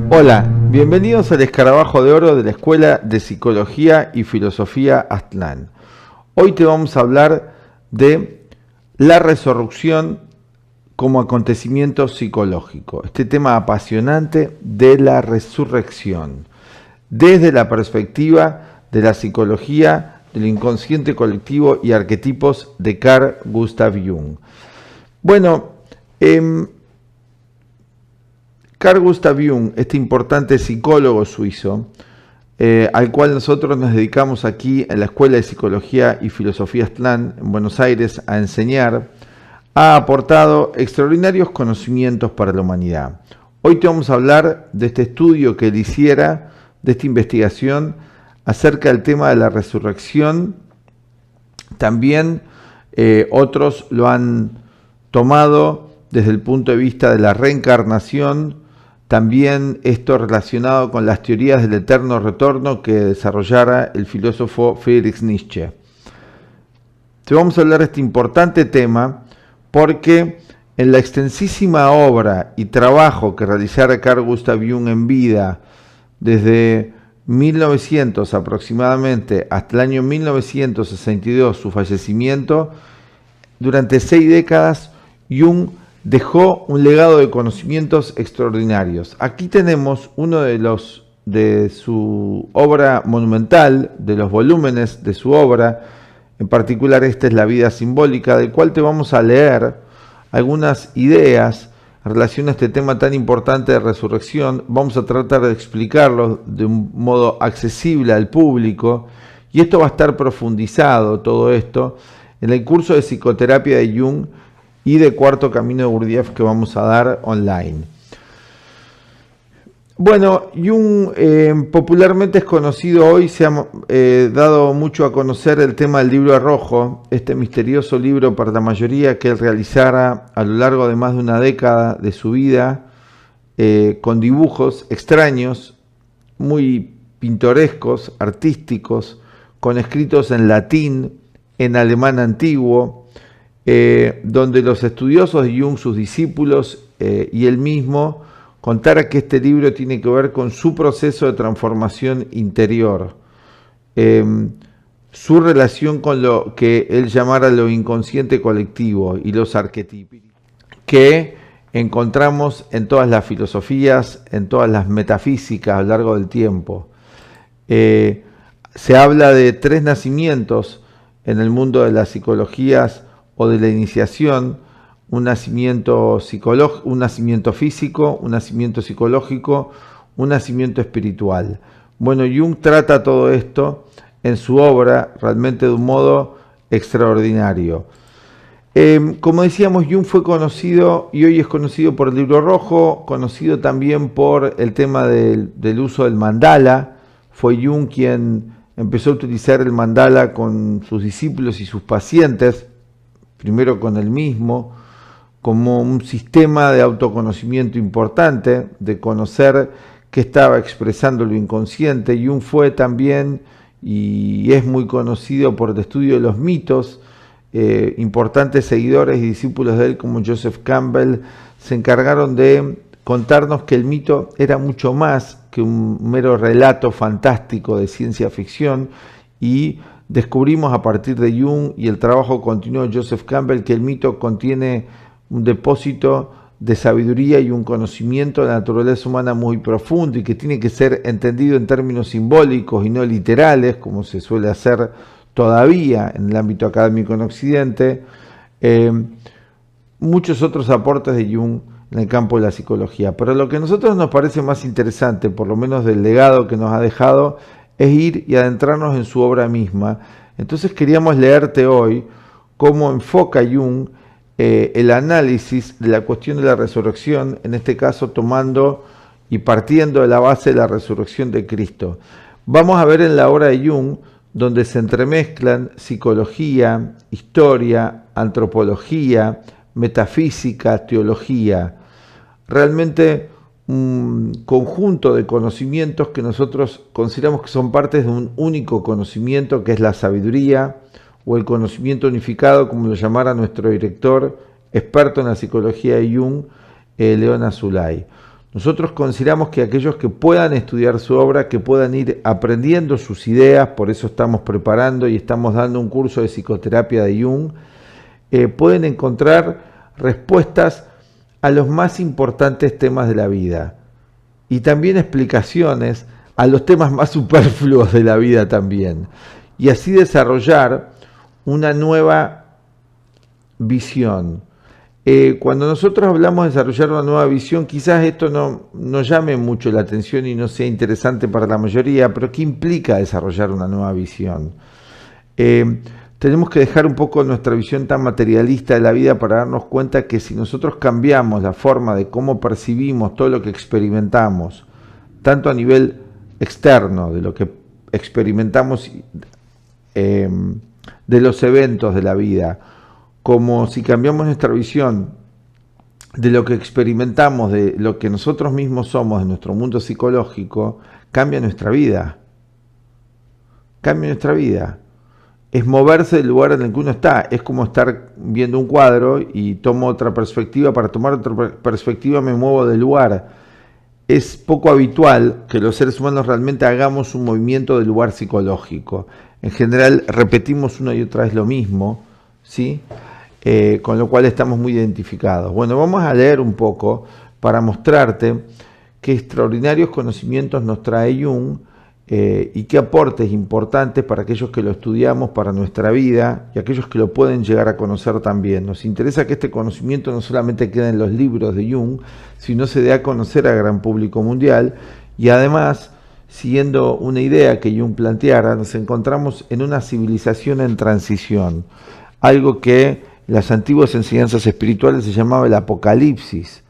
Hola, bienvenidos al Escarabajo de Oro de la Escuela de Psicología y Filosofía Aztlán. Hoy te vamos a hablar de la resurrección como acontecimiento psicológico. Este tema apasionante de la resurrección, desde la perspectiva de la psicología del inconsciente colectivo y arquetipos de Carl Gustav Jung. Bueno, Carl Gustav Jung, este importante psicólogo suizo, al cual nosotros nos dedicamos aquí en la Escuela de Psicología y Filosofía Aztlán en Buenos Aires a enseñar, ha aportado extraordinarios conocimientos para la humanidad. Hoy te vamos a hablar de este estudio que él hiciera, de esta investigación acerca del tema de la resurrección. También otros lo han tomado desde el punto de vista de la reencarnación, también esto relacionado con las teorías del eterno retorno que desarrollara el filósofo Friedrich Nietzsche. Te vamos a hablar de este importante tema porque en la extensísima obra y trabajo que realizara Carl Gustav Jung en vida, desde 1900 aproximadamente hasta el año 1962, su fallecimiento, durante 6 décadas, Jung dejó un legado de conocimientos extraordinarios. Aquí tenemos uno de su obra monumental, de los volúmenes de su obra, en particular esta es La vida simbólica, del cual te vamos a leer algunas ideas en relación a este tema tan importante de resurrección. Vamos a tratar de explicarlo de un modo accesible al público, y esto va a estar profundizado, todo esto, en el curso de psicoterapia de Jung y de Cuarto Camino de Gurdjieff que vamos a dar online. Bueno, Jung popularmente es conocido hoy, se ha dado mucho a conocer el tema del libro rojo, este misterioso libro para la mayoría que él realizara a lo largo de más de una década de su vida, con dibujos extraños, muy pintorescos, artísticos, con escritos en latín, en alemán antiguo, donde los estudiosos de Jung, sus discípulos y él mismo, contara que este libro tiene que ver con su proceso de transformación interior, su relación con lo que él llamara lo inconsciente colectivo y los arquetipos que encontramos en todas las filosofías, en todas las metafísicas a lo largo del tiempo. Se habla de 3 nacimientos en el mundo de las psicologías o de la iniciación: un nacimiento físico, un nacimiento psicológico, un nacimiento espiritual. Bueno, Jung trata todo esto en su obra realmente de un modo extraordinario. Como decíamos, Jung fue conocido y hoy es conocido por el libro rojo, conocido también por el tema del uso del mandala. Fue Jung quien empezó a utilizar el mandala con sus discípulos y sus pacientes, primero con él mismo, como un sistema de autoconocimiento importante, de conocer qué estaba expresando lo inconsciente. Jung fue también, y es muy conocido por el estudio de los mitos, importantes seguidores y discípulos de él como Joseph Campbell se encargaron de contarnos que el mito era mucho más que un mero relato fantástico de ciencia ficción, y descubrimos a partir de Jung y el trabajo continuo de Joseph Campbell que el mito contiene un depósito de sabiduría y un conocimiento de la naturaleza humana muy profundo y que tiene que ser entendido en términos simbólicos y no literales, como se suele hacer todavía en el ámbito académico en Occidente. Muchos otros aportes de Jung en el campo de la psicología. Pero lo que a nosotros nos parece más interesante, por lo menos del legado que nos ha dejado, es ir y adentrarnos en su obra misma. Entonces queríamos leerte hoy cómo enfoca Jung el análisis de la cuestión de la resurrección, en este caso tomando y partiendo de la base de la resurrección de Cristo. Vamos a ver en la obra de Jung, donde se entremezclan psicología, historia, antropología, metafísica, teología, realmente un conjunto de conocimientos que nosotros consideramos que son partes de un único conocimiento, que es la sabiduría, o el conocimiento unificado, como lo llamara nuestro director, experto en la psicología de Jung, Leon Azulay. Nosotros consideramos que aquellos que puedan estudiar su obra, que puedan ir aprendiendo sus ideas, por eso estamos preparando y estamos dando un curso de psicoterapia de Jung, pueden encontrar respuestas a los más importantes temas de la vida y también explicaciones a los temas más superfluos de la vida también, y así desarrollar una nueva visión. Cuando nosotros hablamos de desarrollar una nueva visión, quizás esto no llame mucho la atención y no sea interesante para la mayoría, pero ¿qué implica desarrollar una nueva visión? Tenemos que dejar un poco nuestra visión tan materialista de la vida para darnos cuenta que si nosotros cambiamos la forma de cómo percibimos todo lo que experimentamos, tanto a nivel externo, de lo que experimentamos de los eventos de la vida, como si cambiamos nuestra visión de lo que experimentamos, de lo que nosotros mismos somos, de nuestro mundo psicológico, cambia nuestra vida. Cambia nuestra vida. Es moverse del lugar en el que uno está. Es como estar viendo un cuadro y tomo otra perspectiva. Para tomar otra perspectiva me muevo del lugar. Es poco habitual que los seres humanos realmente hagamos un movimiento del lugar psicológico. En general repetimos una y otra vez lo mismo, ¿sí? Con lo cual estamos muy identificados. Bueno, vamos a leer un poco para mostrarte qué extraordinarios conocimientos nos trae Jung y qué aportes importantes para aquellos que lo estudiamos, para nuestra vida y aquellos que lo pueden llegar a conocer también. Nos interesa que este conocimiento no solamente quede en los libros de Jung, sino se dé a conocer al gran público mundial y además, siguiendo una idea que Jung planteara, nos encontramos en una civilización en transición, algo que en las antiguas enseñanzas espirituales se llamaba el apocalipsis,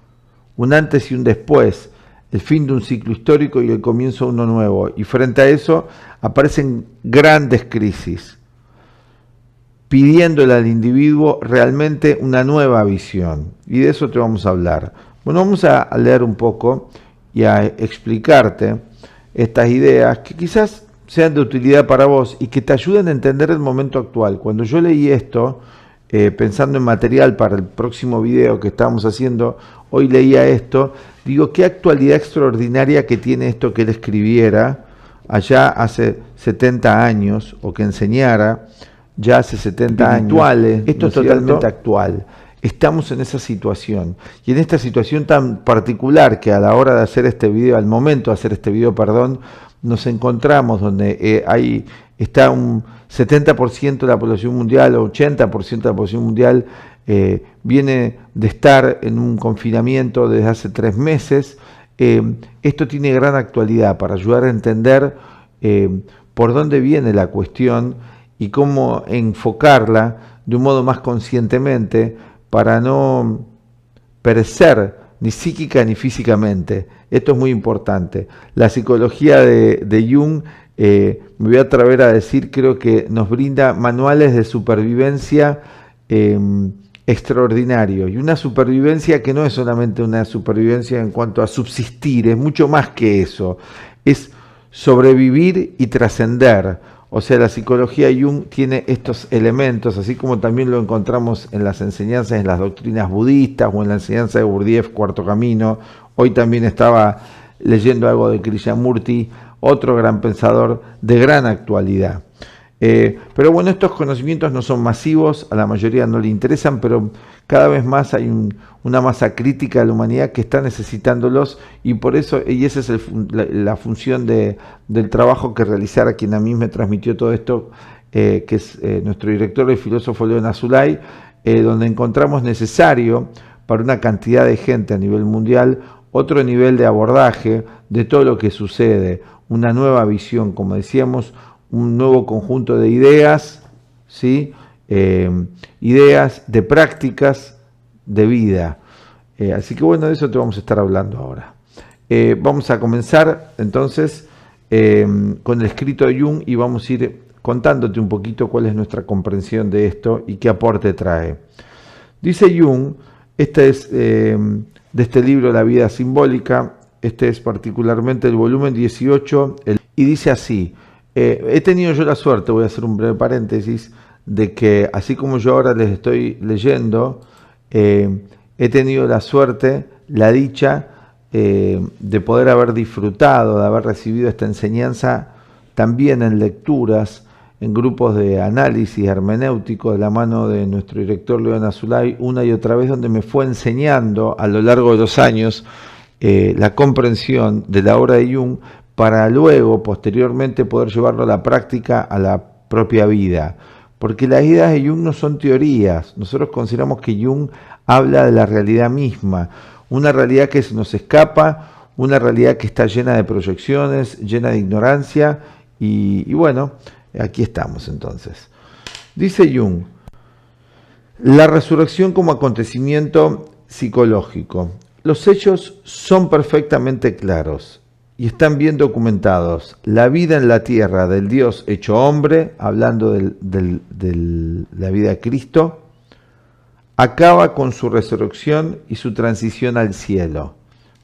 un antes y un después, el fin de un ciclo histórico y el comienzo de uno nuevo. Y frente a eso aparecen grandes crisis, pidiéndole al individuo realmente una nueva visión. Y de eso te vamos a hablar. Bueno, vamos a leer un poco y a explicarte estas ideas que quizás sean de utilidad para vos y que te ayuden a entender el momento actual. Cuando yo leí esto, pensando en material para el próximo video que estamos haciendo, hoy leía esto, digo, qué actualidad extraordinaria que tiene esto que él escribiera allá hace 70 años, o que enseñara ya hace 70 años. Esto es totalmente actual. Estamos en esa situación, y en esta situación tan particular que a la hora de hacer este video, al momento de hacer este video, perdón, nos encontramos donde está un 70% de la población mundial o 80% de la población mundial viene de estar en un confinamiento desde hace 3 meses. Esto tiene gran actualidad para ayudar a entender por dónde viene la cuestión y cómo enfocarla de un modo más conscientemente para no perecer ni psíquica ni físicamente. Esto es muy importante. La psicología de Jung, me voy a atrever a decir, creo que nos brinda manuales de supervivencia extraordinarios. Y una supervivencia que no es solamente una supervivencia en cuanto a subsistir, es mucho más que eso. Es sobrevivir y trascender. O sea, la psicología Jung tiene estos elementos, así como también lo encontramos en las enseñanzas, en las doctrinas budistas o en la enseñanza de Gurdjieff, Cuarto Camino. Hoy también estaba leyendo algo de Krishnamurti, otro gran pensador de gran actualidad. Pero bueno, estos conocimientos no son masivos, a la mayoría no le interesan, pero cada vez más hay una masa crítica de la humanidad que está necesitándolos, y por eso, y esa es la función del trabajo que realizara quien a mí me transmitió todo esto, que es nuestro director, el filósofo Leon Azulay, donde encontramos necesario para una cantidad de gente a nivel mundial otro nivel de abordaje de todo lo que sucede, una nueva visión, como decíamos, un nuevo conjunto de ideas, ¿sí? Ideas, de prácticas, de vida. Así que bueno, de eso te vamos a estar hablando ahora. Vamos a comenzar entonces con el escrito de Jung y vamos a ir contándote un poquito cuál es nuestra comprensión de esto y qué aporte trae. Dice Jung, este es de este libro La vida simbólica, este es particularmente el volumen 18, y dice así: he tenido yo la suerte, voy a hacer un breve paréntesis, de que así como yo ahora les estoy leyendo, he tenido la suerte, la dicha de poder haber disfrutado, de haber recibido esta enseñanza también en lecturas, en grupos de análisis hermenéutico de la mano de nuestro director León Azulay, una y otra vez, donde me fue enseñando a lo largo de los años la comprensión de la obra de Jung, para luego, posteriormente, poder llevarlo a la práctica, a la propia vida. Porque las ideas de Jung no son teorías. Nosotros consideramos que Jung habla de la realidad misma, una realidad que se nos escapa, una realidad que está llena de proyecciones, llena de ignorancia, y bueno, aquí estamos entonces. Dice Jung, la resurrección como acontecimiento psicológico. Los hechos son perfectamente claros y están bien documentados. La vida en la tierra del Dios hecho hombre, hablando de la vida de Cristo, acaba con su resurrección y su transición al cielo.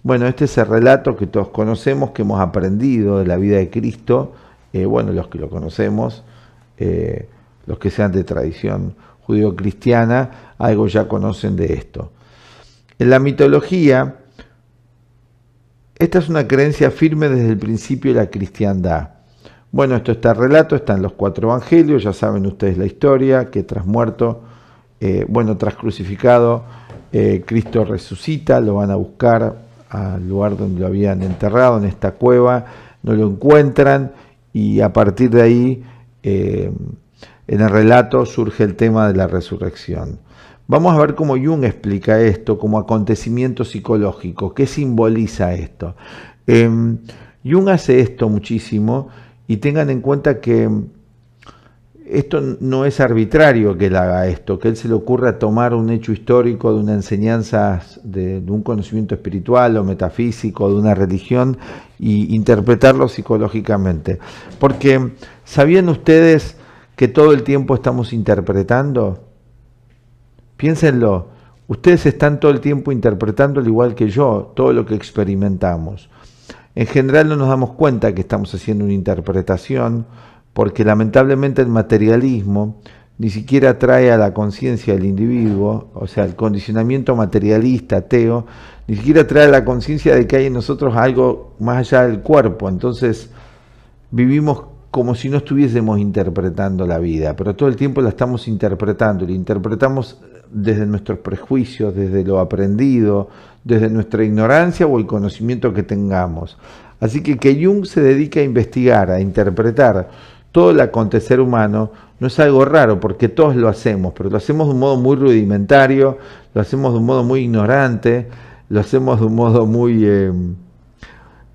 Bueno, este es el relato que todos conocemos, que hemos aprendido de la vida de Cristo. Bueno, los que lo conocemos, los que sean de tradición judío-cristiana, algo ya conocen de esto. En la mitología, esta es una creencia firme desde el principio de la cristiandad. Bueno, esto está relato, está en los 4 evangelios, ya saben ustedes la historia, que tras muerto, tras crucificado, Cristo resucita, lo van a buscar al lugar donde lo habían enterrado, en esta cueva, no lo encuentran, y a partir de ahí, en el relato surge el tema de la resurrección. Vamos a ver cómo Jung explica esto como acontecimiento psicológico. ¿Qué simboliza esto? Jung hace esto muchísimo, y tengan en cuenta que esto no es arbitrario que él haga esto, que él se le ocurra tomar un hecho histórico de una enseñanza, de un conocimiento espiritual o metafísico, de una religión, y interpretarlo psicológicamente. Porque, ¿sabían ustedes que todo el tiempo estamos interpretando? Piénsenlo, ustedes están todo el tiempo interpretando, al igual que yo, todo lo que experimentamos. En general no nos damos cuenta que estamos haciendo una interpretación, porque lamentablemente el materialismo ni siquiera trae a la conciencia del individuo, o sea, el condicionamiento materialista, ateo, ni siquiera trae a la conciencia de que hay en nosotros algo más allá del cuerpo. Entonces vivimos como si no estuviésemos interpretando la vida, pero todo el tiempo la estamos interpretando, y la interpretamos desde nuestros prejuicios, desde lo aprendido, desde nuestra ignorancia o el conocimiento que tengamos. Así que Jung se dedica a investigar, a interpretar todo el acontecer humano, no es algo raro, porque todos lo hacemos, pero lo hacemos de un modo muy rudimentario, lo hacemos de un modo muy ignorante, lo hacemos de un modo muy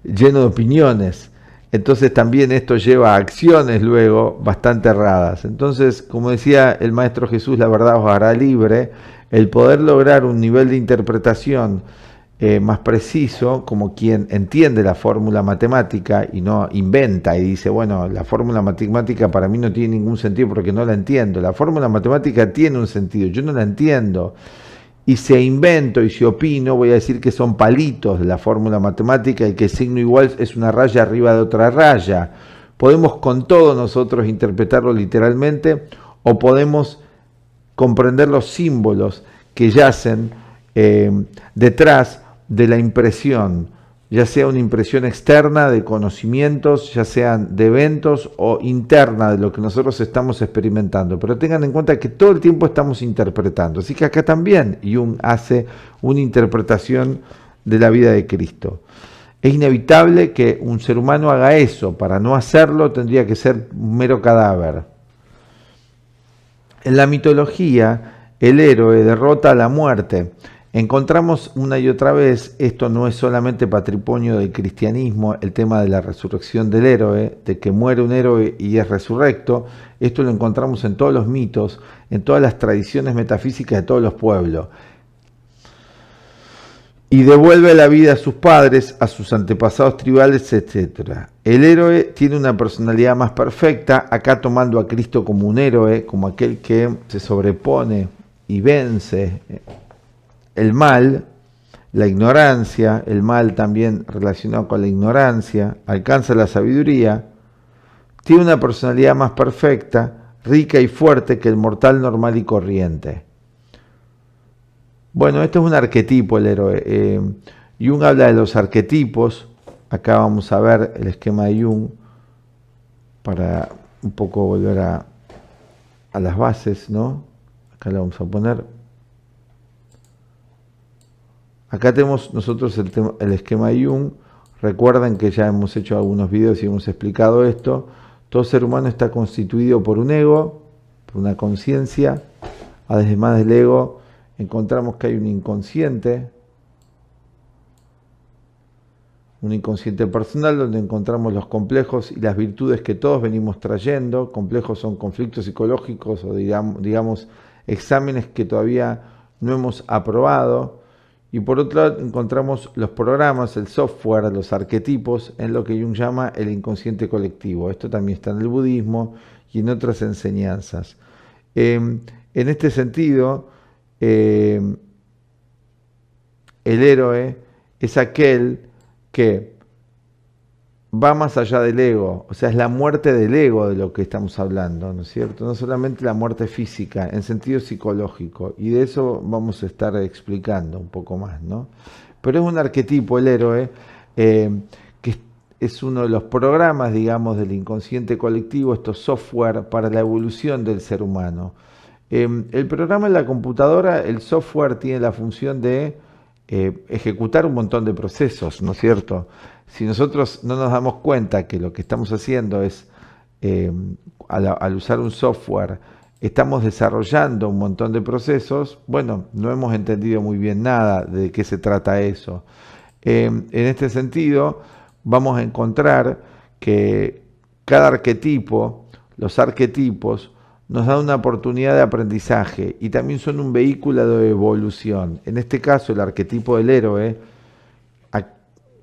lleno de opiniones. Entonces también esto lleva a acciones luego bastante erradas. Entonces, como decía el Maestro Jesús, la verdad os hará libre. El poder lograr un nivel de interpretación más preciso, como quien entiende la fórmula matemática y no inventa y dice, bueno, la fórmula matemática para mí no tiene ningún sentido porque no la entiendo. La fórmula matemática tiene un sentido, yo no la entiendo. Y si invento y si opino, voy a decir que son palitos de la fórmula matemática y que el signo igual es una raya arriba de otra raya. Podemos con todo nosotros interpretarlo literalmente, o podemos comprender los símbolos que yacen detrás de la impresión, ya sea una impresión externa de conocimientos, ya sean de eventos, o interna de lo que nosotros estamos experimentando. Pero tengan en cuenta que todo el tiempo estamos interpretando. Así que acá también Jung hace una interpretación de la vida de Cristo. Es inevitable que un ser humano haga eso. Para no hacerlo tendría que ser un mero cadáver. En la mitología, el héroe derrota a la muerte. Encontramos una y otra vez, esto no es solamente patrimonio del cristianismo, el tema de la resurrección del héroe, de que muere un héroe y es resurrecto. Esto lo encontramos en todos los mitos, en todas las tradiciones metafísicas de todos los pueblos. Y devuelve la vida a sus padres, a sus antepasados tribales, etc. El héroe tiene una personalidad más perfecta, acá tomando a Cristo como un héroe, como aquel que se sobrepone y vence el mal, la ignorancia, el mal también relacionado con la ignorancia, alcanza la sabiduría, tiene una personalidad más perfecta, rica y fuerte que el mortal normal y corriente. Bueno, esto es un arquetipo, el héroe. Jung habla de los arquetipos. Acá vamos a ver el esquema de Jung para un poco volver a las bases, ¿no? Acá lo vamos a poner. Acá tenemos nosotros el esquema de Jung. Recuerden que ya hemos hecho algunos videos y hemos explicado esto. Todo ser humano está constituido por un ego, por una conciencia. Además del ego, encontramos que hay un inconsciente personal donde encontramos los complejos y las virtudes que todos venimos trayendo. Complejos son conflictos psicológicos o digamos exámenes que todavía no hemos aprobado. Y por otro lado encontramos los programas, el software, los arquetipos en lo que Jung llama el inconsciente colectivo. Esto también está en el budismo y en otras enseñanzas. En este sentido, el héroe es aquel que va más allá del ego, o sea, es la muerte del ego de lo que estamos hablando, ¿no es cierto? No solamente la muerte física, en sentido psicológico, y de eso vamos a estar explicando un poco más, ¿no? Pero es un arquetipo, el héroe, que es uno de los programas, digamos, del inconsciente colectivo, estos software para la evolución del ser humano. El programa en la computadora, el software tiene la función de ejecutar un montón de procesos, ¿no es cierto? Si nosotros no nos damos cuenta que lo que estamos haciendo es, al usar un software, estamos desarrollando un montón de procesos, bueno, no hemos entendido muy bien nada de qué se trata eso. En este sentido, vamos a encontrar que cada arquetipo, los arquetipos, nos dan una oportunidad de aprendizaje y también son un vehículo de evolución. En este caso, el arquetipo del héroe,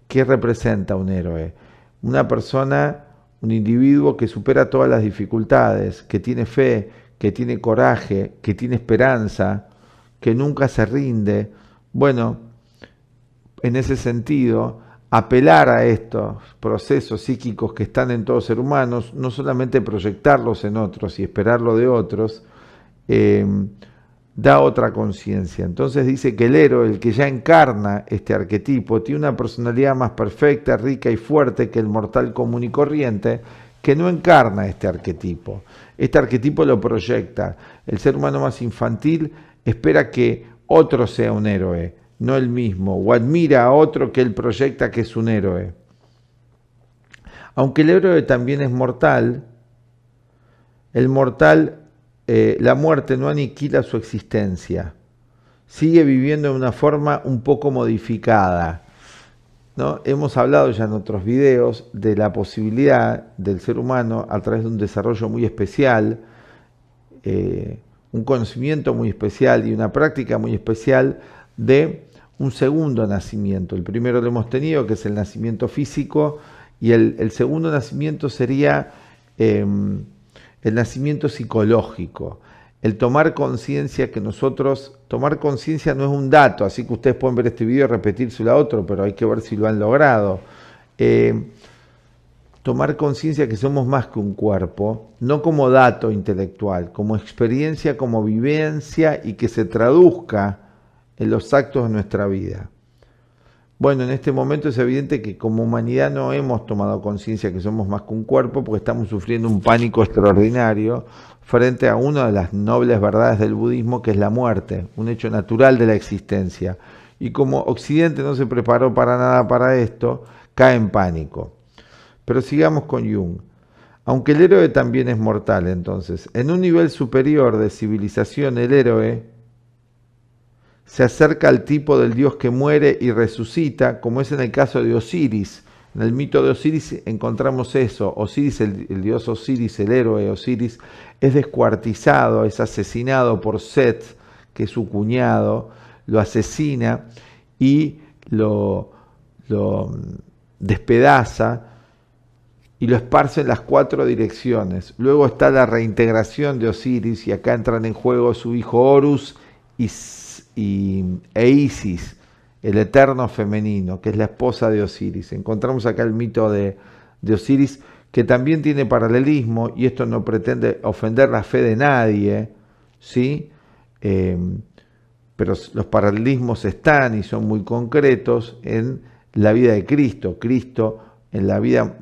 ¿qué representa un héroe? Una persona, un individuo que supera todas las dificultades, que tiene fe, que tiene coraje, que tiene esperanza, que nunca se rinde. Bueno, en ese sentido, apelar a estos procesos psíquicos que están en todo ser humano, no solamente proyectarlos en otros y esperarlo de otros, da otra conciencia. Entonces dice que el héroe, el que ya encarna este arquetipo, tiene una personalidad más perfecta, rica y fuerte que el mortal común y corriente, que no encarna este arquetipo. Este arquetipo lo proyecta. El ser humano más infantil espera que otro sea un héroe, no él mismo, o admira a otro que él proyecta que es un héroe. Aunque el héroe también es mortal, el mortal, la muerte no aniquila su existencia, sigue viviendo de una forma un poco modificada, ¿no? Hemos hablado ya en otros videos de la posibilidad del ser humano, a través de un desarrollo muy especial, un conocimiento muy especial y una práctica muy especial, de un segundo nacimiento. El primero lo hemos tenido, que es el nacimiento físico, y el segundo nacimiento sería el nacimiento psicológico. El tomar conciencia, que nosotros, tomar conciencia no es un dato, así que ustedes pueden ver este video y repetírselo a otro, pero hay que ver si lo han logrado. Tomar conciencia que somos más que un cuerpo, no como dato intelectual, como experiencia, como vivencia, y que se traduzca en los actos de nuestra vida. Bueno, en este momento es evidente que como humanidad no hemos tomado conciencia que somos más que un cuerpo, porque estamos sufriendo un pánico extraordinario frente a una de las nobles verdades del budismo, que es la muerte, un hecho natural de la existencia. Y como Occidente no se preparó para nada para esto, cae en pánico. Pero sigamos con Jung. Aunque el héroe también es mortal, entonces, en un nivel superior de civilización, el héroe se acerca al tipo del dios que muere y resucita, como es en el caso de Osiris. En el mito de Osiris encontramos eso. Osiris, el dios Osiris, el héroe Osiris, es descuartizado, es asesinado por Set, que es su cuñado, lo asesina y lo despedaza y lo esparce en las 4 direcciones. Luego está la reintegración de Osiris, y acá entran en juego su hijo Horus e Isis, el eterno femenino, que es la esposa de Osiris. Encontramos acá el mito de Osiris, que también tiene paralelismo, y esto no pretende ofender la fe de nadie, ¿sí? pero los paralelismos están y son muy concretos en la vida de Cristo. Cristo, en la vida,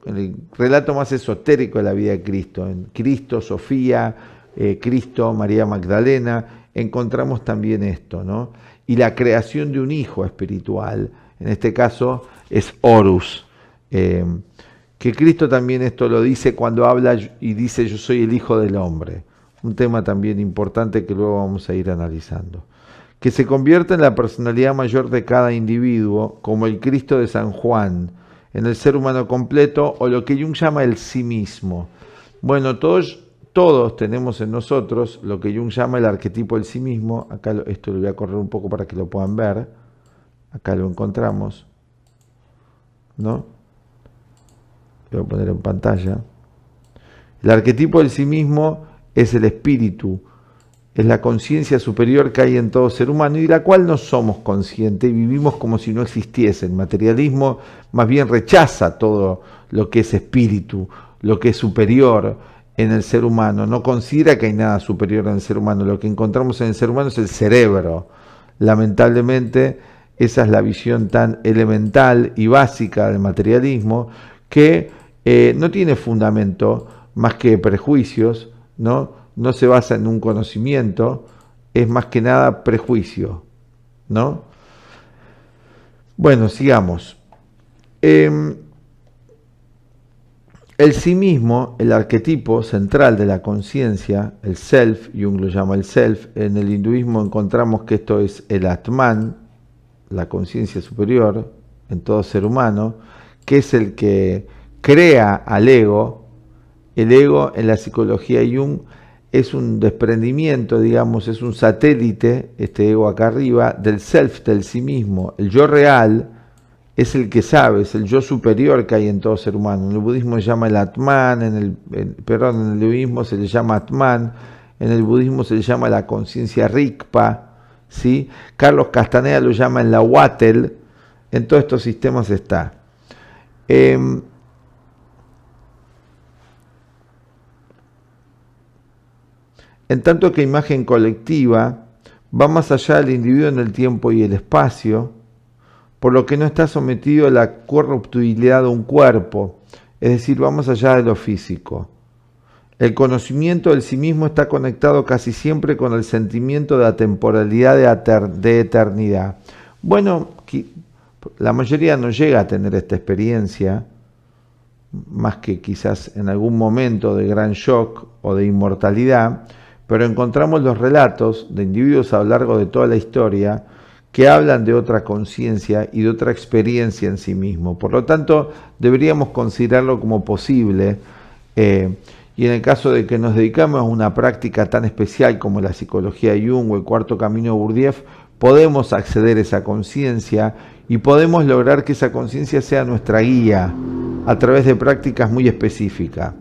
en el relato más esotérico de la vida de Cristo, en Cristo, Sofía, Cristo, María Magdalena, encontramos también esto, ¿no? Y la creación de un hijo espiritual, en este caso es Horus, que Cristo también esto lo dice cuando habla y dice yo soy el Hijo del Hombre, un tema también importante que luego vamos a ir analizando. Que se convierta en la personalidad mayor de cada individuo, como el Cristo de San Juan, en el ser humano completo, o lo que Jung llama el sí mismo. Bueno, todos tenemos en nosotros lo que Jung llama el arquetipo del sí mismo. Acá esto lo voy a correr un poco para que lo puedan ver. Acá lo encontramos, ¿no? Lo voy a poner en pantalla. El arquetipo del sí mismo es el espíritu, es la conciencia superior que hay en todo ser humano y de la cual no somos conscientes y vivimos como si no existiese. El materialismo más bien rechaza todo lo que es espíritu, lo que es superior en el ser humano. No considera que hay nada superior en el ser humano. Lo que encontramos en el ser humano es el cerebro. Lamentablemente, esa es la visión tan elemental y básica del materialismo que no tiene fundamento más que prejuicios, ¿no? No se basa en un conocimiento, es más que nada prejuicio, ¿no? Bueno, sigamos. El sí mismo, el arquetipo central de la conciencia, el self, Jung lo llama el self, en el hinduismo encontramos que esto es el Atman, la conciencia superior en todo ser humano, que es el que crea al ego. El ego en la psicología Jung es un desprendimiento, digamos, es un satélite, este ego acá arriba, del self, del sí mismo. El yo real es el que sabe, es el yo superior que hay en todo ser humano. En el budismo se llama el Atman, en el hinduismo se le llama Atman, en el budismo se le llama la conciencia Rigpa, ¿sí? Carlos Castaneda lo llama el Nahuatl, en todos estos sistemas está. En tanto que imagen colectiva va más allá del individuo en el tiempo y el espacio, por lo que no está sometido a la corruptibilidad de un cuerpo, es decir, va más allá de lo físico. El conocimiento del sí mismo está conectado casi siempre con el sentimiento de la temporalidad de eternidad. Bueno, la mayoría no llega a tener esta experiencia, más que quizás en algún momento de gran shock o de inmortalidad, pero encontramos los relatos de individuos a lo largo de toda la historia que hablan de otra conciencia y de otra experiencia en sí mismo. Por lo tanto, deberíamos considerarlo como posible, y en el caso de que nos dedicamos a una práctica tan especial como la psicología de Jung o el cuarto camino de Gurdjieff, podemos acceder a esa conciencia y podemos lograr que esa conciencia sea nuestra guía a través de prácticas muy específicas.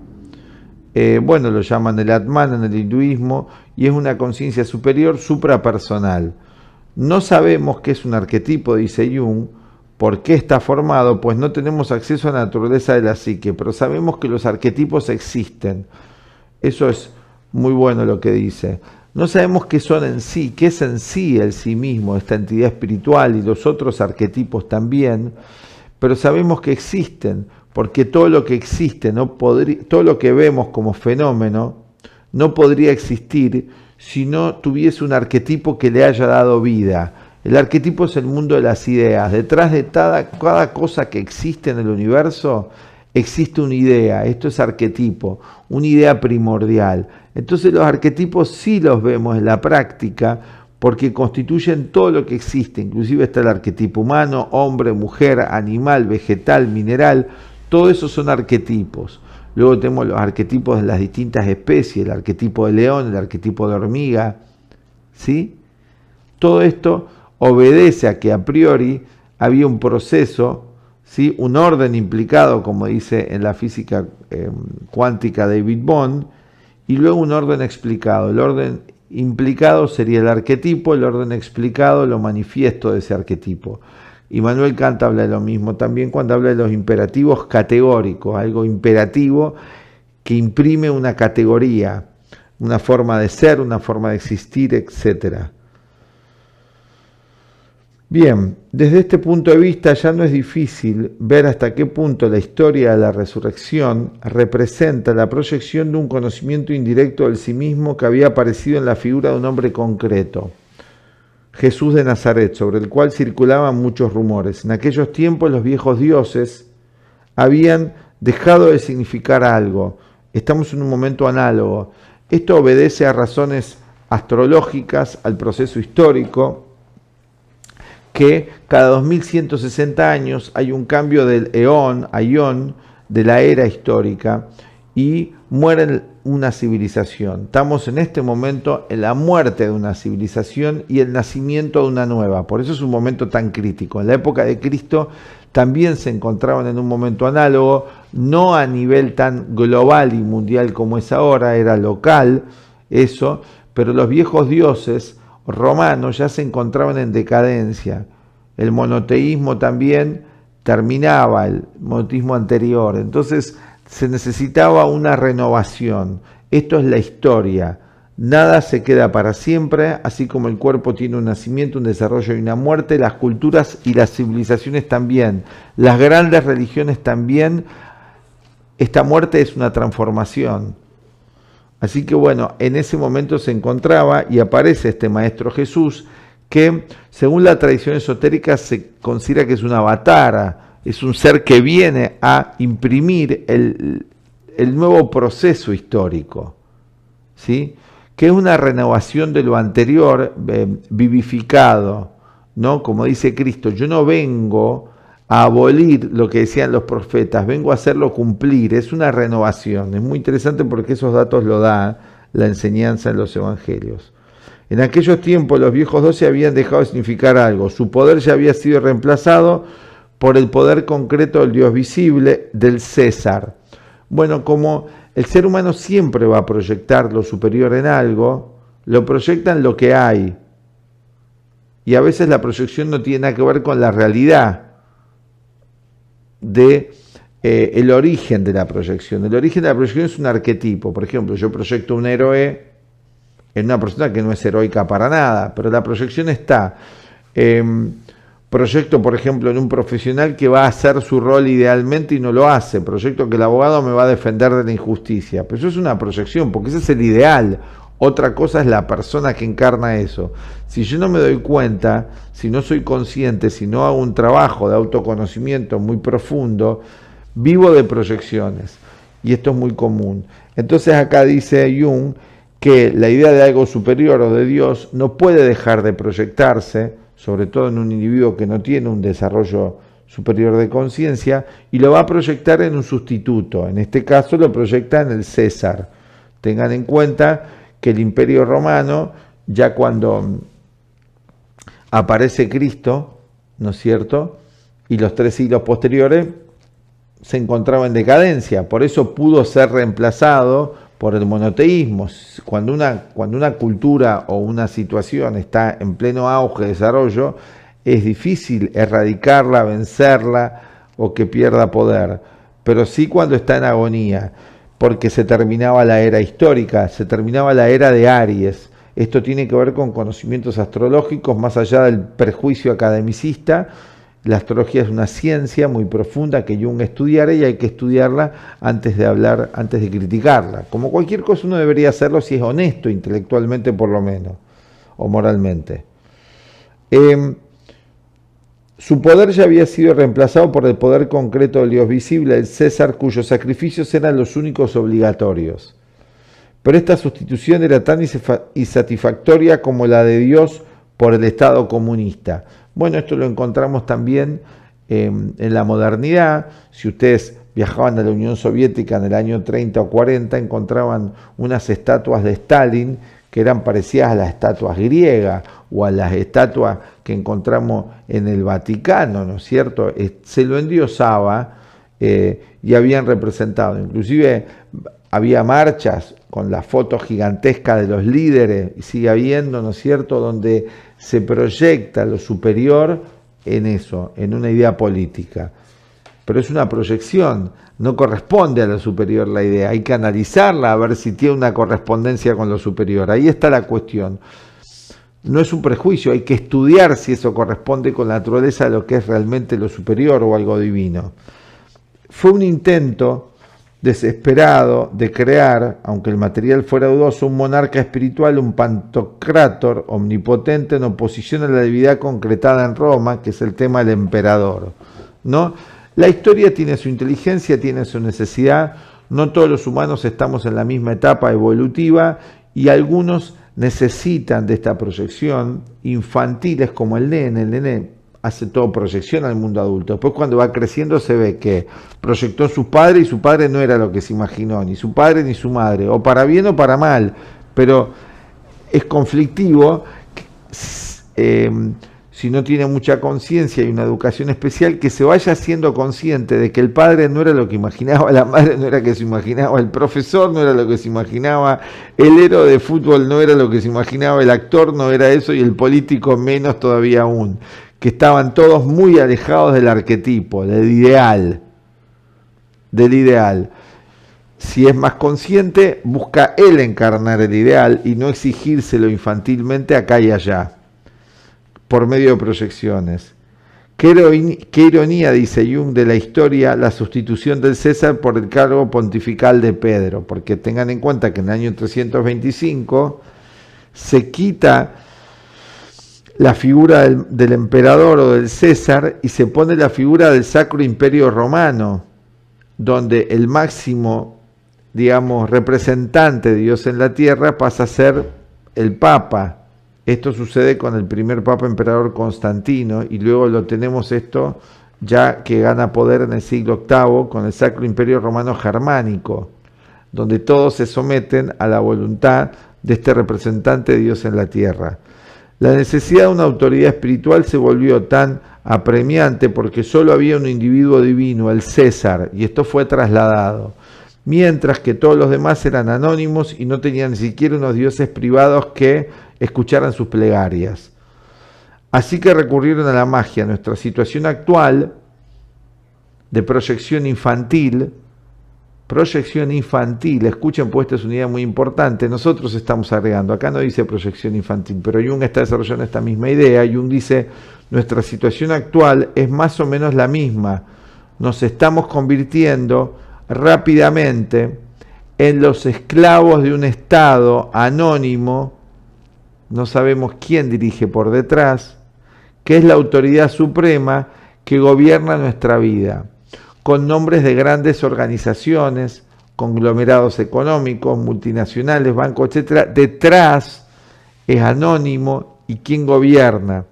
Bueno, lo llaman el Atman en el hinduismo y es una conciencia superior suprapersonal. No sabemos qué es un arquetipo, dice Jung, por qué está formado, pues no tenemos acceso a la naturaleza de la psique, pero sabemos que los arquetipos existen. Eso es muy bueno lo que dice. No sabemos qué son en sí, qué es en sí el sí mismo, esta entidad espiritual y los otros arquetipos también, pero sabemos que existen, porque todo lo que existe, todo lo que vemos como fenómeno, no podría existir si no tuviese un arquetipo que le haya dado vida. El arquetipo es el mundo de las ideas. Detrás de cada cosa que existe en el universo, existe una idea. Esto es arquetipo, una idea primordial. Entonces los arquetipos sí los vemos en la práctica, porque constituyen todo lo que existe. Inclusive está el arquetipo humano, hombre, mujer, animal, vegetal, mineral. Todo eso son arquetipos. Luego tenemos los arquetipos de las distintas especies, el arquetipo de león, el arquetipo de hormiga, ¿sí? Todo esto obedece a que a priori había un proceso, ¿sí? Un orden implicado, como dice en la física cuántica David Bohm, y luego un orden explicado. El orden implicado sería el arquetipo, el orden explicado lo manifiesto de ese arquetipo. Immanuel Kant habla de lo mismo también cuando habla de los imperativos categóricos, algo imperativo que imprime una categoría, una forma de ser, una forma de existir, etc. Bien, desde este punto de vista ya no es difícil ver hasta qué punto la historia de la resurrección representa la proyección de un conocimiento indirecto del sí mismo que había aparecido en la figura de un hombre concreto, Jesús de Nazaret, sobre el cual circulaban muchos rumores. En aquellos tiempos los viejos dioses habían dejado de significar algo. Estamos en un momento análogo. Esto obedece a razones astrológicas, al proceso histórico, que cada 2160 años hay un cambio del eón a ión, de la era histórica, y muere una civilización. Estamos en este momento en la muerte de una civilización y el nacimiento de una nueva. Por eso es un momento tan crítico. En la época de Cristo también se encontraban en un momento análogo, no a nivel tan global y mundial como es ahora, era local eso, pero los viejos dioses romanos ya se encontraban en decadencia. El monoteísmo también terminaba, el monoteísmo anterior. Entonces se necesitaba una renovación. Esto es la historia. Nada se queda para siempre, así como el cuerpo tiene un nacimiento, un desarrollo y una muerte, las culturas y las civilizaciones también, las grandes religiones también. Esta muerte es una transformación. Así que bueno, en ese momento se encontraba y aparece este Maestro Jesús que, según la tradición esotérica, se considera que es una avatara, es un ser que viene a imprimir el nuevo proceso histórico, ¿sí? Que es una renovación de lo anterior vivificado, ¿no? Como dice Cristo, yo no vengo a abolir lo que decían los profetas, vengo a hacerlo cumplir, es una renovación. Es muy interesante porque esos datos lo da la enseñanza en los evangelios. En aquellos tiempos los viejos 12 habían dejado de significar algo, su poder ya había sido reemplazado por el poder concreto del Dios visible, del César. Bueno, como el ser humano siempre va a proyectar lo superior en algo, lo proyecta en lo que hay. Y a veces la proyección no tiene nada que ver con la realidad de el origen de la proyección. El origen de la proyección es un arquetipo. Por ejemplo, yo proyecto un héroe en una persona que no es heroica para nada, pero la proyección está. Proyecto, por ejemplo, en un profesional que va a hacer su rol idealmente y no lo hace. Proyecto que el abogado me va a defender de la injusticia. Pero eso es una proyección, porque ese es el ideal. Otra cosa es la persona que encarna eso. Si yo no me doy cuenta, si no soy consciente, si no hago un trabajo de autoconocimiento muy profundo, vivo de proyecciones. Y esto es muy común. Entonces acá dice Jung que la idea de algo superior o de Dios no puede dejar de proyectarse, sobre todo en un individuo que no tiene un desarrollo superior de conciencia, y lo va a proyectar en un sustituto. En este caso lo proyecta en el César. Tengan en cuenta que el Imperio Romano, ya cuando aparece Cristo, ¿no es cierto?, y los 3 siglos posteriores, se encontraba en decadencia. Por eso pudo ser reemplazado por el monoteísmo. Cuando una cultura o una situación está en pleno auge de desarrollo, es difícil erradicarla, vencerla o que pierda poder. Pero sí cuando está en agonía, porque se terminaba la era histórica, se terminaba la era de Aries. Esto tiene que ver con conocimientos astrológicos más allá del prejuicio academicista. La astrología es una ciencia muy profunda que Jung estudiara y hay que estudiarla antes de hablar, antes de criticarla. Como cualquier cosa uno debería hacerlo si es honesto intelectualmente por lo menos, o moralmente. Su poder ya había sido reemplazado por el poder concreto del Dios visible, el César, cuyos sacrificios eran los únicos obligatorios. Pero esta sustitución era tan insatisfactoria como la de Dios por el Estado comunista. Bueno, esto lo encontramos también en la modernidad. Si ustedes viajaban a la Unión Soviética en el año 30 o 40, encontraban unas estatuas de Stalin que eran parecidas a las estatuas griegas o a las estatuas que encontramos en el Vaticano, ¿no es cierto? Se lo endiosaba y habían representado. Inclusive había marchas con la foto gigantesca de los líderes, y sigue habiendo, ¿no es cierto?, donde se proyecta lo superior en eso, en una idea política. Pero es una proyección, no corresponde a lo superior la idea, hay que analizarla a ver si tiene una correspondencia con lo superior. Ahí está la cuestión. no es un prejuicio, hay que estudiar si eso corresponde con la naturaleza de lo que es realmente lo superior o algo divino. Fue un intento desesperado de crear, aunque el material fuera dudoso, un monarca espiritual, un pantocrátor omnipotente en oposición a la divinidad concretada en Roma, que es el tema del emperador, ¿no? La historia tiene su inteligencia, tiene su necesidad, no todos los humanos estamos en la misma etapa evolutiva y algunos necesitan de esta proyección infantiles como el nene hace todo proyección al mundo adulto. Después cuando va creciendo se ve que proyectó a su padre y su padre no era lo que se imaginó, ni su padre ni su madre, o para bien o para mal, pero es conflictivo si no tiene mucha conciencia y una educación especial, que se vaya siendo consciente de que el padre no era lo que imaginaba, la madre no era lo que se imaginaba, el profesor no era lo que se imaginaba, el héroe de fútbol no era lo que se imaginaba, el actor no era eso y el político menos todavía aún, que estaban todos muy alejados del arquetipo, del ideal. Si es más consciente, busca él encarnar el ideal y no exigírselo infantilmente acá y allá, por medio de proyecciones. Qué ironía, dice Jung, de la historia, la sustitución del César por el cargo pontifical de Pedro, porque tengan en cuenta que en el año 325 se quita la figura del emperador o del César y se pone la figura del Sacro Imperio Romano, donde el máximo, digamos, representante de Dios en la tierra pasa a ser el Papa. Esto sucede con el primer Papa Emperador Constantino y luego lo tenemos esto ya que gana poder en el siglo VIII con el Sacro Imperio Romano Germánico, donde todos se someten a la voluntad de este representante de Dios en la tierra. La necesidad de una autoridad espiritual se volvió tan apremiante porque solo había un individuo divino, el César, y esto fue trasladado, mientras que todos los demás eran anónimos y no tenían ni siquiera unos dioses privados que escucharan sus plegarias. Así que recurrieron a la magia. Nuestra situación actual de proyección infantil, escuchen, pues esta es una idea muy importante, nosotros estamos agregando, acá no dice proyección infantil, pero Jung está desarrollando esta misma idea. Jung dice, nuestra situación actual es más o menos la misma, nos estamos convirtiendo rápidamente en los esclavos de un estado anónimo, no sabemos quién dirige por detrás, que es la autoridad suprema que gobierna nuestra vida, con nombres de grandes organizaciones, conglomerados económicos, multinacionales, bancos, etc. Detrás es anónimo y quién gobierna.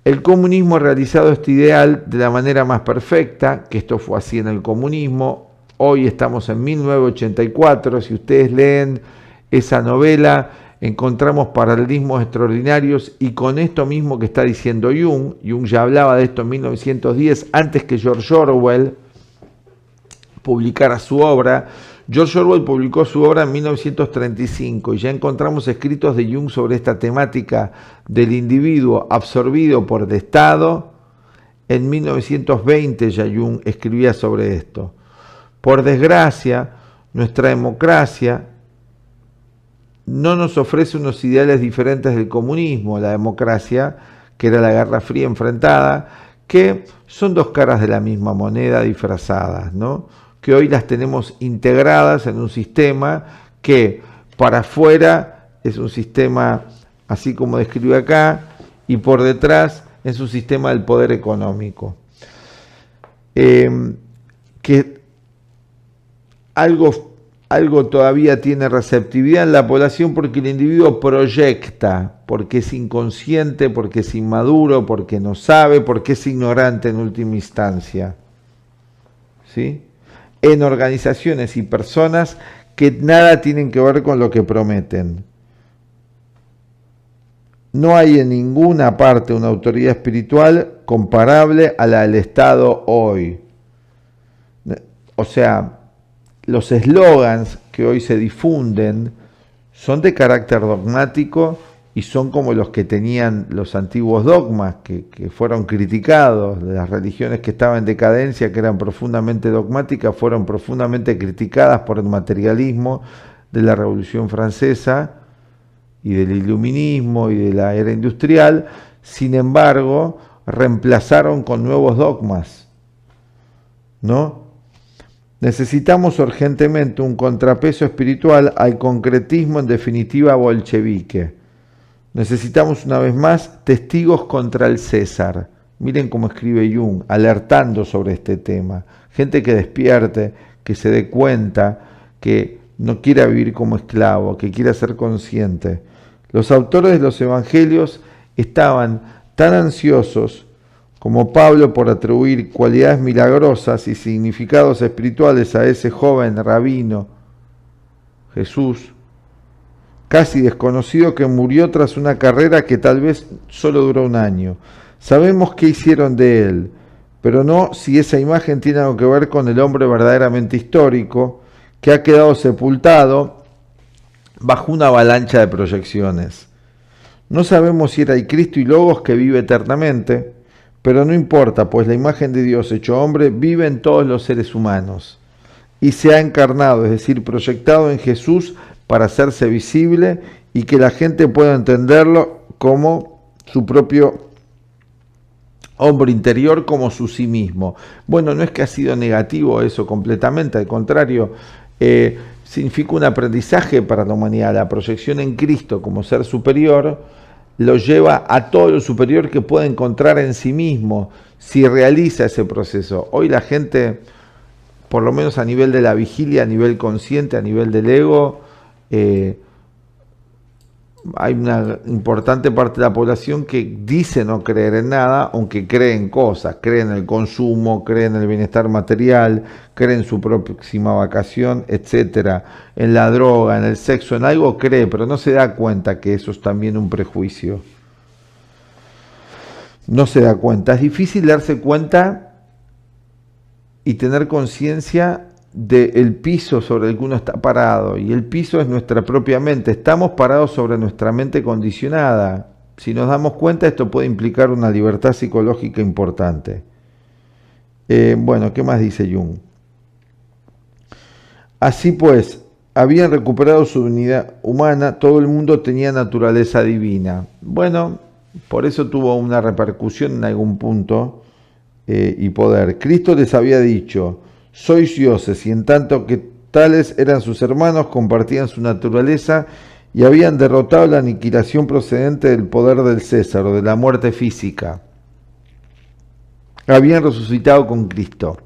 El comunismo ha realizado este ideal de la manera más perfecta, que esto fue así en el comunismo. Hoy estamos en 1984, si ustedes leen esa novela, encontramos paralelismos extraordinarios y con esto mismo que está diciendo Jung ya hablaba de esto en 1910, antes que George Orwell publicara su obra. George Orwell publicó su obra en 1935 y ya encontramos escritos de Jung sobre esta temática del individuo absorbido por el Estado. En 1920 ya Jung escribía sobre esto. Por desgracia, nuestra democracia no nos ofrece unos ideales diferentes del comunismo, la democracia, que era la Guerra Fría enfrentada, que son dos caras de la misma moneda disfrazadas, ¿no? Que hoy las tenemos integradas en un sistema que para afuera es un sistema, así como describe acá, y por detrás es un sistema del poder económico. Que algo todavía tiene receptividad en la población porque el individuo proyecta, porque es inconsciente, porque es inmaduro, porque no sabe, porque es ignorante en última instancia, ¿sí? En organizaciones y personas que nada tienen que ver con lo que prometen. No hay en ninguna parte una autoridad espiritual comparable a la del Estado hoy. O sea, los eslogans que hoy se difunden son de carácter dogmático y son como los que tenían los antiguos dogmas que fueron criticados, de las religiones que estaban en decadencia, que eran profundamente dogmáticas, fueron profundamente criticadas por el materialismo de la Revolución Francesa y del iluminismo y de la era industrial, sin embargo, reemplazaron con nuevos dogmas, ¿no? Necesitamos urgentemente un contrapeso espiritual al concretismo en definitiva bolchevique. Necesitamos una vez más testigos contra el César. Miren cómo escribe Jung, alertando sobre este tema. Gente que despierte, que se dé cuenta, que no quiera vivir como esclavo, que quiera ser consciente. Los autores de los evangelios estaban tan ansiosos como Pablo por atribuir cualidades milagrosas y significados espirituales a ese joven rabino, Jesús, casi desconocido, que murió tras una carrera que tal vez solo duró un año. Sabemos qué hicieron de él, pero no si esa imagen tiene algo que ver con el hombre verdaderamente histórico, que ha quedado sepultado bajo una avalancha de proyecciones. No sabemos si era el Cristo y Logos que vive eternamente, pero no importa, pues la imagen de Dios hecho hombre vive en todos los seres humanos y se ha encarnado, es decir, proyectado en Jesús para hacerse visible y que la gente pueda entenderlo como su propio hombre interior, como su sí mismo. Bueno, no es que ha sido negativo eso completamente, al contrario, significa un aprendizaje para la humanidad. La proyección en Cristo como ser superior lo lleva a todo lo superior que puede encontrar en sí mismo si realiza ese proceso. Hoy la gente, por lo menos a nivel de la vigilia, a nivel consciente, a nivel del ego, hay una importante parte de la población que dice no creer en nada, aunque cree en cosas, cree en el consumo, cree en el bienestar material, cree en su próxima vacación, etcétera, en la droga, en el sexo, en algo cree, pero no se da cuenta que eso es también un prejuicio. No se da cuenta. Es difícil darse cuenta y tener conciencia del piso sobre el que uno está parado, y el piso es nuestra propia mente. Estamos parados sobre nuestra mente condicionada. Si nos damos cuenta, esto puede implicar una libertad psicológica importante. Bueno, ¿qué más dice Jung? Así pues, habían recuperado su unidad humana, todo el mundo tenía naturaleza divina. Bueno, por eso tuvo una repercusión en algún punto y poder. Cristo les había dicho: sois dioses, y en tanto que tales eran sus hermanos, compartían su naturaleza y habían derrotado la aniquilación procedente del poder del César o de la muerte física. Habían resucitado con Cristo.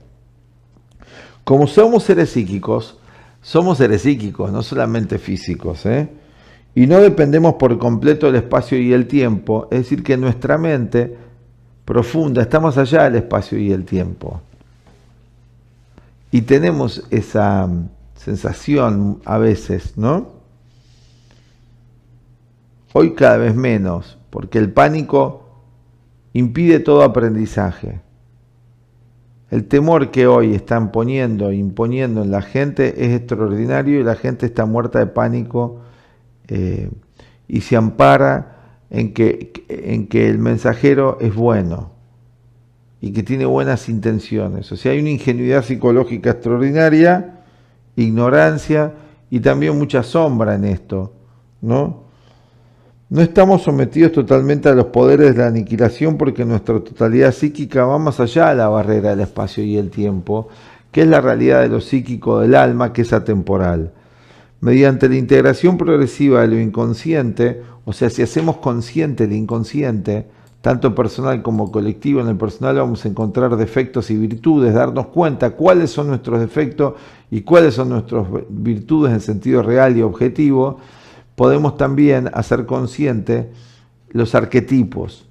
Como somos seres psíquicos, no solamente físicos, y no dependemos por completo del espacio y el tiempo, es decir, que nuestra mente profunda está más allá del espacio y el tiempo. Y tenemos esa sensación a veces, ¿no? Hoy cada vez menos, porque el pánico impide todo aprendizaje. El temor que hoy están imponiendo en la gente es extraordinario, y la gente está muerta de pánico y se ampara en que el mensajero es bueno y que tiene buenas intenciones. O sea, hay una ingenuidad psicológica extraordinaria, ignorancia y también mucha sombra en esto, ¿no? No estamos sometidos totalmente a los poderes de la aniquilación, porque nuestra totalidad psíquica va más allá de la barrera del espacio y el tiempo, que es la realidad de lo psíquico del alma, que es atemporal. Mediante la integración progresiva de lo inconsciente, o sea, si hacemos consciente el inconsciente, tanto personal como colectivo, en el personal vamos a encontrar defectos y virtudes, darnos cuenta cuáles son nuestros defectos y cuáles son nuestras virtudes en sentido real y objetivo. Podemos también hacer consciente los arquetipos,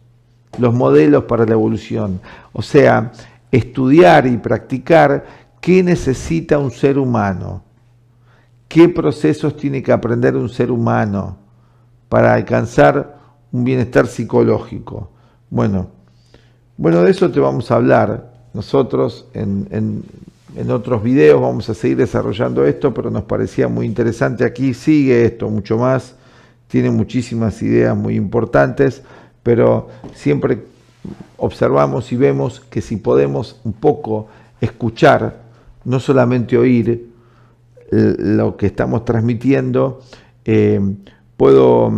los modelos para la evolución, o sea, estudiar y practicar qué necesita un ser humano, qué procesos tiene que aprender un ser humano para alcanzar un bienestar psicológico. Bueno, de eso te vamos a hablar nosotros en otros videos. Vamos a seguir desarrollando esto, pero nos parecía muy interesante. Aquí sigue esto mucho más, tiene muchísimas ideas muy importantes, pero siempre observamos y vemos que si podemos un poco escuchar, no solamente oír lo que estamos transmitiendo, puedo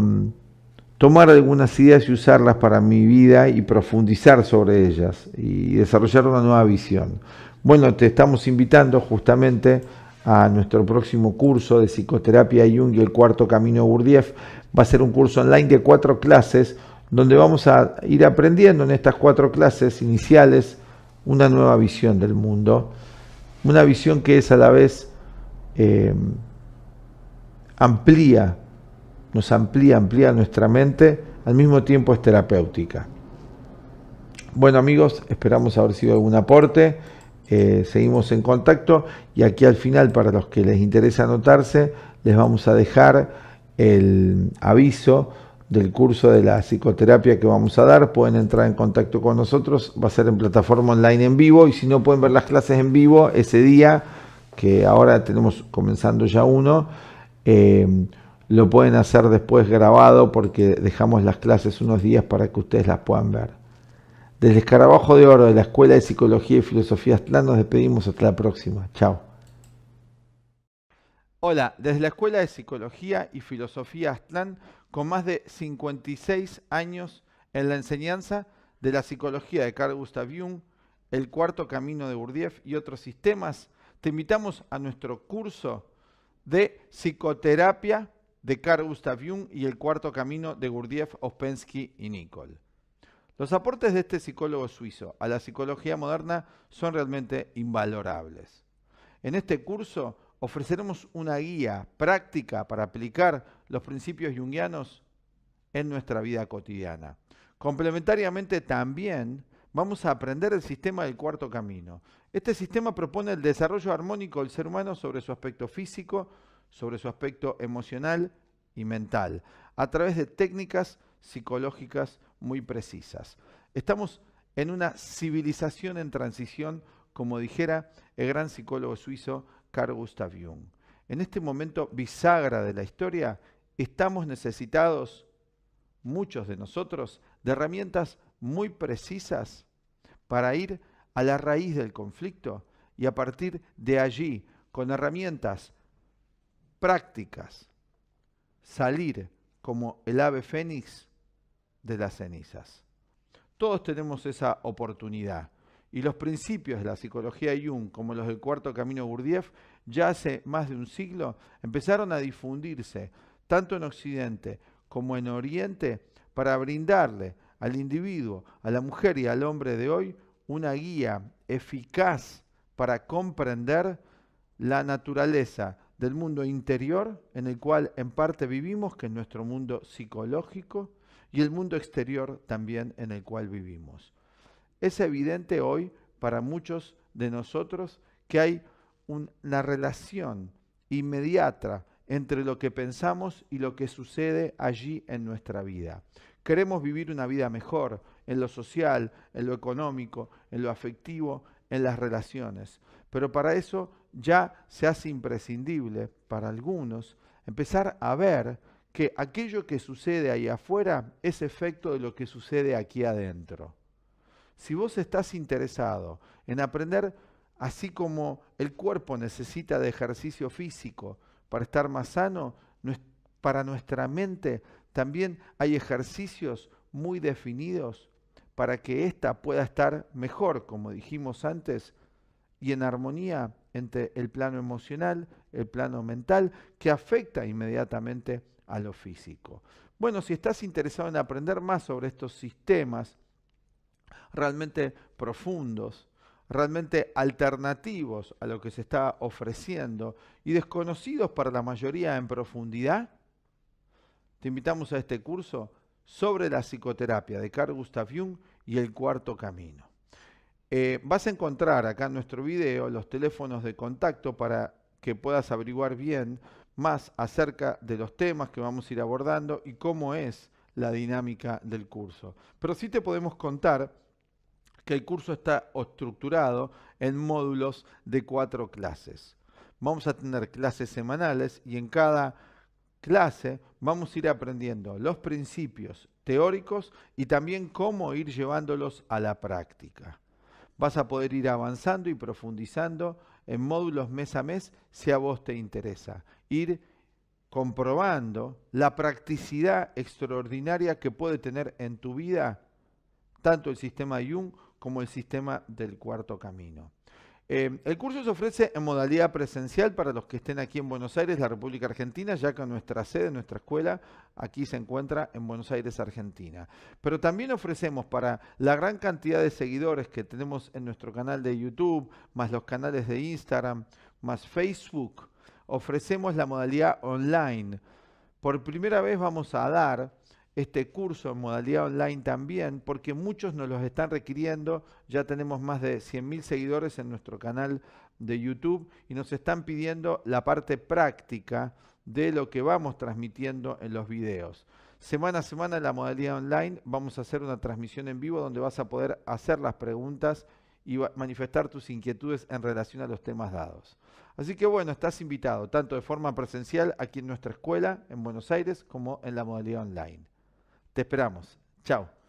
tomar algunas ideas y usarlas para mi vida y profundizar sobre ellas y desarrollar una nueva visión. Bueno, te estamos invitando justamente a nuestro próximo curso de psicoterapia Jung y el cuarto camino Gurdjieff. Va a ser un curso online de 4 clases donde vamos a ir aprendiendo en estas 4 clases iniciales una nueva visión del mundo, una visión que es a la vez nos amplía nuestra mente, al mismo tiempo es terapéutica. Bueno amigos, esperamos haber sido algún aporte, seguimos en contacto y aquí al final, para los que les interesa anotarse, les vamos a dejar el aviso del curso de la psicoterapia que vamos a dar. Pueden entrar en contacto con nosotros, va a ser en plataforma online en vivo, y si no pueden ver las clases en vivo ese día, que ahora tenemos comenzando ya uno, lo pueden hacer después grabado, porque dejamos las clases unos días para que ustedes las puedan ver. Desde Escarabajo de Oro de la Escuela de Psicología y Filosofía Aztlán nos despedimos hasta la próxima. Chao. Hola, desde la Escuela de Psicología y Filosofía Aztlán, con más de 56 años en la enseñanza de la psicología de Carl Gustav Jung, el cuarto camino de Gurdjieff y otros sistemas, te invitamos a nuestro curso de psicoterapia de Carl Gustav Jung y el cuarto camino de Gurdjieff, Ouspensky y Nicholl. Los aportes de este psicólogo suizo a la psicología moderna son realmente invalorables. En este curso ofreceremos una guía práctica para aplicar los principios junguianos en nuestra vida cotidiana. Complementariamente también vamos a aprender el sistema del cuarto camino. Este sistema propone el desarrollo armónico del ser humano sobre su aspecto físico, sobre su aspecto emocional y mental, a través de técnicas psicológicas muy precisas. Estamos en una civilización en transición, como dijera el gran psicólogo suizo Carl Gustav Jung. En este momento bisagra de la historia, estamos necesitados, muchos de nosotros, de herramientas muy precisas para ir a la raíz del conflicto y a partir de allí, con herramientas prácticas, salir como el ave fénix de las cenizas. Todos tenemos esa oportunidad. Y los principios de la psicología Jung, como los del cuarto camino Gurdjieff, ya hace más de un siglo empezaron a difundirse, tanto en Occidente como en Oriente, para brindarle al individuo, a la mujer y al hombre de hoy, una guía eficaz para comprender la naturaleza del mundo interior en el cual en parte vivimos, que es nuestro mundo psicológico, y el mundo exterior también en el cual vivimos. Es evidente hoy para muchos de nosotros que hay una relación inmediata entre lo que pensamos y lo que sucede allí en nuestra vida. Queremos vivir una vida mejor en lo social, en lo económico, en lo afectivo, en las relaciones. Pero para eso ya se hace imprescindible para algunos empezar a ver que aquello que sucede ahí afuera es efecto de lo que sucede aquí adentro. Si vos estás interesado en aprender, así como el cuerpo necesita de ejercicio físico para estar más sano, para nuestra mente también hay ejercicios muy definidos para que ésta pueda estar mejor, como dijimos antes, y en armonía entre el plano emocional, el plano mental, que afecta inmediatamente a lo físico. Bueno, si estás interesado en aprender más sobre estos sistemas realmente profundos, realmente alternativos a lo que se está ofreciendo y desconocidos para la mayoría en profundidad, te invitamos a este curso sobre la psicoterapia de Carl Gustav Jung y el cuarto camino. Vas a encontrar acá en nuestro video los teléfonos de contacto para que puedas averiguar bien más acerca de los temas que vamos a ir abordando y cómo es la dinámica del curso. Pero sí te podemos contar que el curso está estructurado en módulos de 4 clases. Vamos a tener clases semanales y en cada clase vamos a ir aprendiendo los principios teóricos y también cómo ir llevándolos a la práctica. Vas a poder ir avanzando y profundizando en módulos mes a mes si a vos te interesa. Ir comprobando la practicidad extraordinaria que puede tener en tu vida tanto el sistema Jung como el sistema del cuarto camino. El curso se ofrece en modalidad presencial para los que estén aquí en Buenos Aires, la República Argentina, ya que nuestra sede, nuestra escuela, aquí se encuentra en Buenos Aires, Argentina. Pero también ofrecemos para la gran cantidad de seguidores que tenemos en nuestro canal de YouTube, más los canales de Instagram, más Facebook, ofrecemos la modalidad online. Por primera vez vamos a dar este curso en modalidad online también, porque muchos nos los están requiriendo. Ya tenemos más de 100.000 seguidores en nuestro canal de YouTube y nos están pidiendo la parte práctica de lo que vamos transmitiendo en los videos. Semana a semana en la modalidad online vamos a hacer una transmisión en vivo donde vas a poder hacer las preguntas y manifestar tus inquietudes en relación a los temas dados. Así que bueno, estás invitado tanto de forma presencial aquí en nuestra escuela en Buenos Aires como en la modalidad online. Te esperamos. Chao.